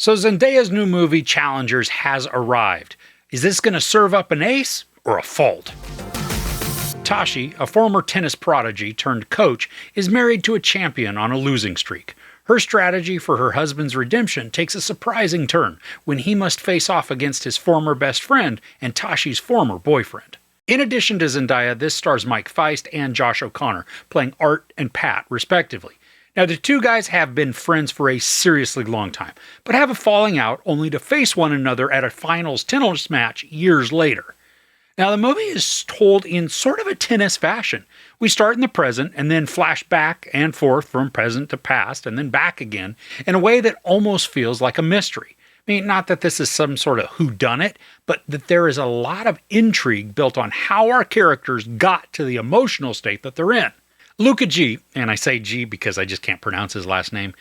So Zendaya's new movie, Challengers, has arrived. Is this going to serve up an ace or a fault? Tashi, a former tennis prodigy turned coach, is married to a champion on a losing streak. Her strategy for her husband's redemption takes a surprising turn when he must face off against his former best friend and Tashi's former boyfriend. In addition to Zendaya, this stars Mike Faist and Josh O'Connor, playing Art and Pat, respectively. Now, the two guys have been friends for a seriously long time, but have a falling out only to face one another at a finals tennis match years later. Now, the movie is told in sort of a tennis fashion. We start in the present and then flash back and forth from present to past and then back again in a way that almost feels like a mystery. I mean, not that this is some sort of whodunit, but that there is a lot of intrigue built on how our characters got to the emotional state that they're in. Luca G, and I say G because I just can't pronounce his last name,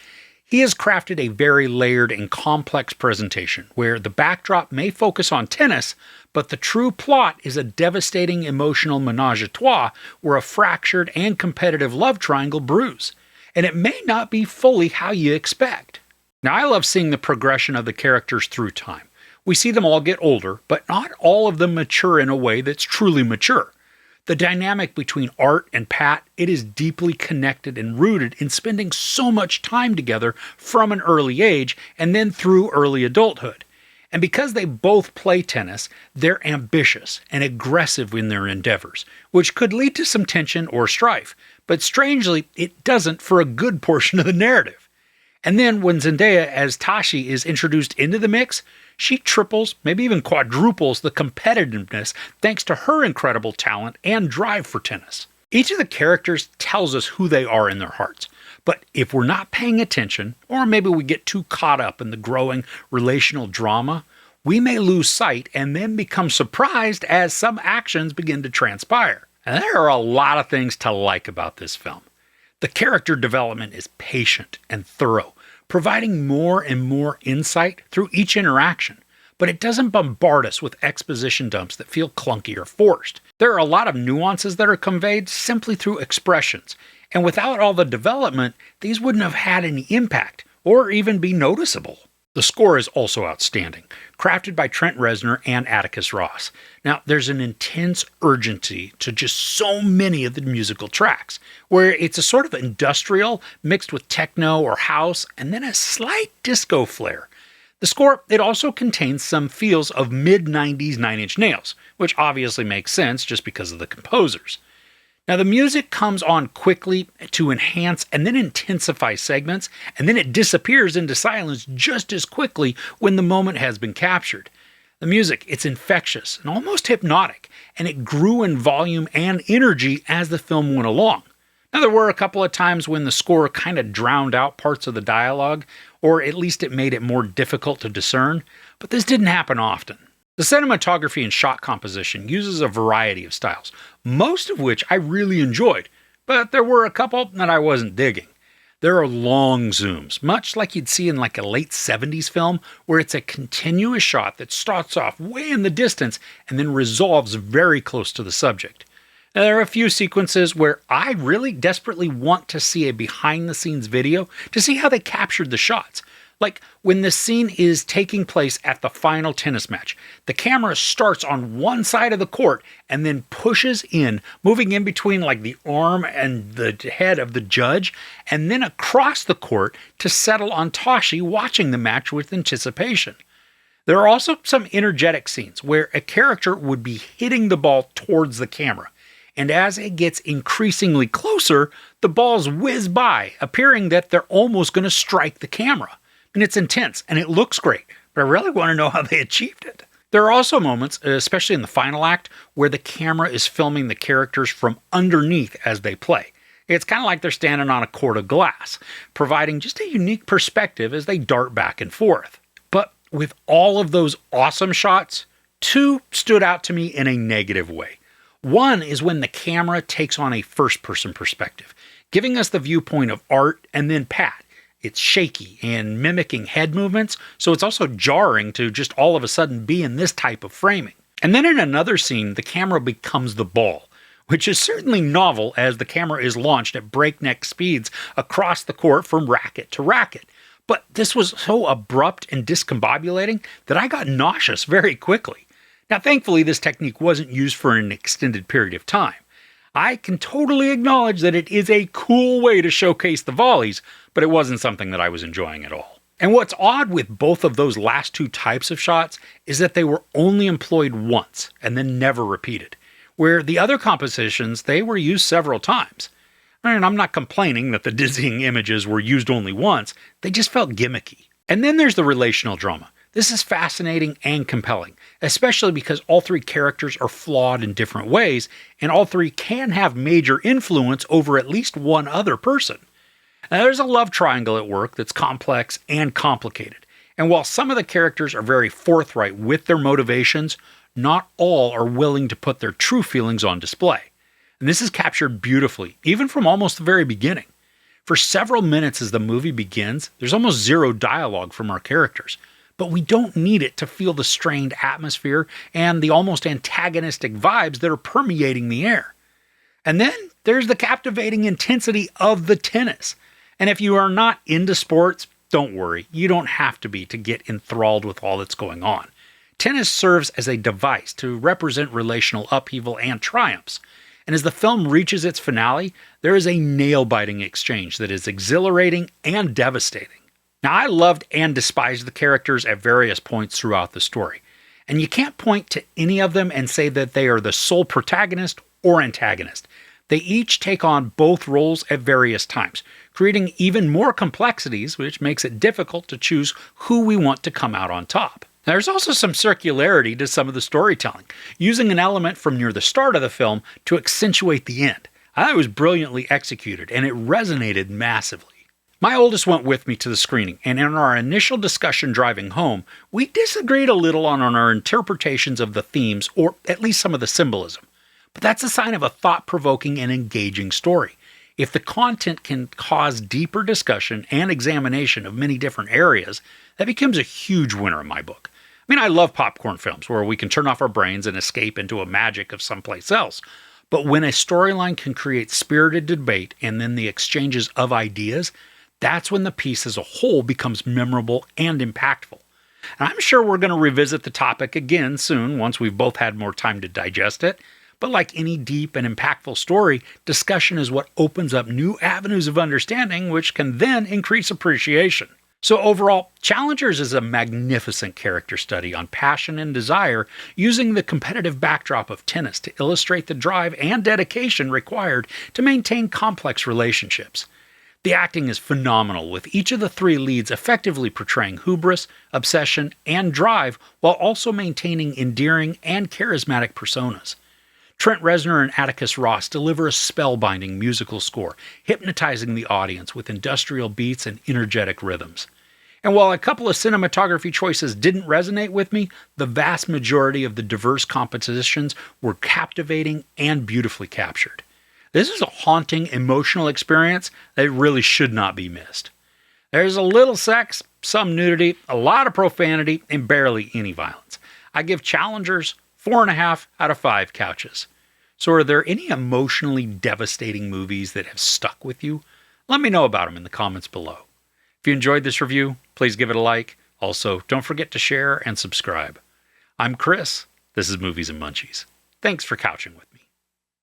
he has crafted a very layered and complex presentation where the backdrop may focus on tennis, but the true plot is a devastating emotional menage a trois where a fractured and competitive love triangle brews. And it may not be fully how you expect. Now, I love seeing the progression of the characters through time. We see them all get older, but not all of them mature in a way that's truly mature. The dynamic between Art and Pat, it is deeply connected and rooted in spending so much time together from an early age and then through early adulthood. And because they both play tennis, they're ambitious and aggressive in their endeavors, which could lead to some tension or strife. But strangely, it doesn't for a good portion of the narrative. And then when Zendaya as Tashi is introduced into the mix, she triples, maybe even quadruples the competitiveness thanks to her incredible talent and drive for tennis. Each of the characters tells us who they are in their hearts. But if we're not paying attention, or maybe we get too caught up in the growing relational drama, we may lose sight and then become surprised as some actions begin to transpire. And there are a lot of things to like about this film. The character development is patient and thorough, providing more and more insight through each interaction, but it doesn't bombard us with exposition dumps that feel clunky or forced. There are a lot of nuances that are conveyed simply through expressions, and without all the development, these wouldn't have had any impact or even be noticeable. The score is also outstanding, crafted by Trent Reznor and Atticus Ross. Now, there's an intense urgency to just so many of the musical tracks, where it's a sort of industrial mixed with techno or house, and then a slight disco flair. The score, it also contains some feels of mid-90s Nine Inch Nails, which obviously makes sense just because of the composers. Now, the music comes on quickly to enhance and then intensify segments, and then it disappears into silence just as quickly when the moment has been captured. The music, it's infectious and almost hypnotic, and it grew in volume and energy as the film went along. Now, there were a couple of times when the score kind of drowned out parts of the dialogue, or at least it made it more difficult to discern, but this didn't happen often. The cinematography and shot composition uses a variety of styles, most of which I really enjoyed, but there were a couple that I wasn't digging. There are long zooms, much like you'd see in like a late 70s film, where it's a continuous shot that starts off way in the distance and then resolves very close to the subject. Now, there are a few sequences where I really desperately want to see a behind-the-scenes video to see how they captured the shots. Like when the scene is taking place at the final tennis match, the camera starts on one side of the court and then pushes in, moving in between like the arm and the head of the judge, and then across the court to settle on Tashi watching the match with anticipation. There are also some energetic scenes where a character would be hitting the ball towards the camera, and as it gets increasingly closer, the balls whiz by, appearing that they're almost going to strike the camera. And it's intense, and it looks great, but I really want to know how they achieved it. There are also moments, especially in the final act, where the camera is filming the characters from underneath as they play. It's kind of like they're standing on a court of glass, providing just a unique perspective as they dart back and forth. But with all of those awesome shots, two stood out to me in a negative way. One is when the camera takes on a first-person perspective, giving us the viewpoint of Art and then Pat. It's shaky and mimicking head movements, so it's also jarring to just all of a sudden be in this type of framing. And then in another scene, the camera becomes the ball, which is certainly novel as the camera is launched at breakneck speeds across the court from racket to racket. But this was so abrupt and discombobulating that I got nauseous very quickly. Now, thankfully, this technique wasn't used for an extended period of time. I can totally acknowledge that it is a cool way to showcase the volleys, but it wasn't something that I was enjoying at all. And what's odd with both of those last two types of shots is that they were only employed once and then never repeated, where the other compositions, they were used several times. And I'm not complaining that the dizzying images were used only once, they just felt gimmicky. And then there's the relational drama. This is fascinating and compelling, especially because all three characters are flawed in different ways, and all three can have major influence over at least one other person. Now, there's a love triangle at work that's complex and complicated, and while some of the characters are very forthright with their motivations, not all are willing to put their true feelings on display. And this is captured beautifully, even from almost the very beginning. For several minutes as the movie begins, there's almost zero dialogue from our characters, but we don't need it to feel the strained atmosphere and the almost antagonistic vibes that are permeating the air. And then there's the captivating intensity of the tennis. And if you are not into sports, don't worry, you don't have to be to get enthralled with all that's going on. Tennis serves as a device to represent relational upheaval and triumphs. And as the film reaches its finale, there is a nail-biting exchange that is exhilarating and devastating. Now, I loved and despised the characters at various points throughout the story, and you can't point to any of them and say that they are the sole protagonist or antagonist. They each take on both roles at various times, creating even more complexities, which makes it difficult to choose who we want to come out on top. Now, there's also some circularity to some of the storytelling, using an element from near the start of the film to accentuate the end. I thought it was brilliantly executed, and it resonated massively. My oldest went with me to the screening, and in our initial discussion driving home, we disagreed a little on our interpretations of the themes, or at least some of the symbolism. But that's a sign of a thought-provoking and engaging story. If the content can cause deeper discussion and examination of many different areas, that becomes a huge winner in my book. I mean, I love popcorn films where we can turn off our brains and escape into a magic of someplace else. But when a storyline can create spirited debate and then the exchanges of ideas, that's when the piece as a whole becomes memorable and impactful. And I'm sure we're going to revisit the topic again soon once we've both had more time to digest it. But like any deep and impactful story, discussion is what opens up new avenues of understanding, which can then increase appreciation. So overall, Challengers is a magnificent character study on passion and desire, using the competitive backdrop of tennis to illustrate the drive and dedication required to maintain complex relationships. The acting is phenomenal, with each of the three leads effectively portraying hubris, obsession, and drive while also maintaining endearing and charismatic personas. Trent Reznor and Atticus Ross deliver a spellbinding musical score, hypnotizing the audience with industrial beats and energetic rhythms. And while a couple of cinematography choices didn't resonate with me, the vast majority of the diverse compositions were captivating and beautifully captured. This is a haunting, emotional experience that really should not be missed. There's a little sex, some nudity, a lot of profanity, and barely any violence. I give Challengers 4.5 out of 5 couches. So are there any emotionally devastating movies that have stuck with you? Let me know about them in the comments below. If you enjoyed this review, please give it a like. Also, don't forget to share and subscribe. I'm Chris. This is Movies and Munchies. Thanks for couching with me.